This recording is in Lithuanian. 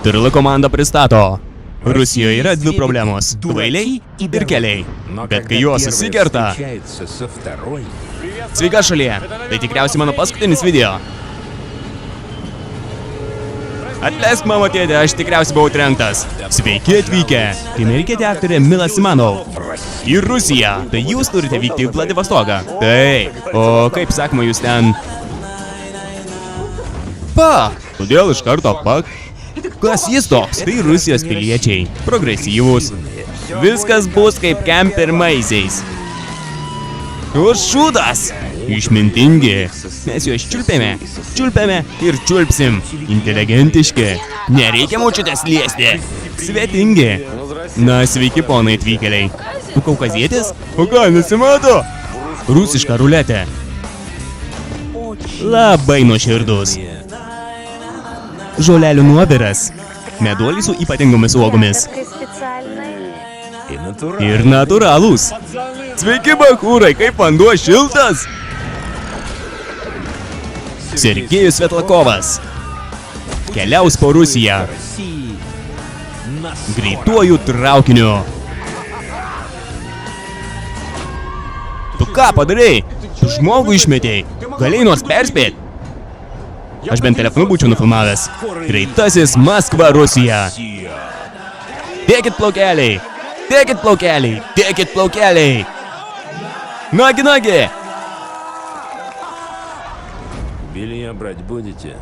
Turlo komanda pristato. Rusijoje yra dvi problemos – kvailiai ir keliai. Bet kai juos susikerta... Sveika šalyje, tai tikriausiai mano paskutinis video. Atleisk mano tėtė, aš tikriausiai buvau trenktas. Sveiki atvykę, tai amerikietė aktorė Mila Simanov. Į Rusiją, tai jūs turite vykti į Vladivostoką. Taip, o kaip sakoma jūs ten... Todėl iš karto Kas jis toks? Tai Rusijos piliečiai, progresyvūs. Viskas bus kaip kem pirmaisiais. O šūdas! Išmintingi. Mes juos čiulpėme ir čiulpsim. Inteligentiški. Nereikia močiutės liesti. Svetingi. Na, sveiki ponai atvykėliai. Tu kaukazietis? O ką, nesimato? Rusiška ruletė. Labai nuoširdus. Žolelių nuoviras. Meduoliai su ypatingomis uogomis. Ir natūralūs. Sveiki, bachūrai, kaip vanduo šiltas. Sergejus Svetlakovas. Keliaus po Rusiją. Greituoju traukiniu. Tu ką padarai? Tu žmogų išmetei. Galėjai nors perspėti. Aš bent telefonu būčiau nufilmavęs. Greitasis Maskva, Rusija. Dėkit plaukeliai. Dėkit plaukeliai. Dėkit plaukeliai. Ноги! Белья брать будете?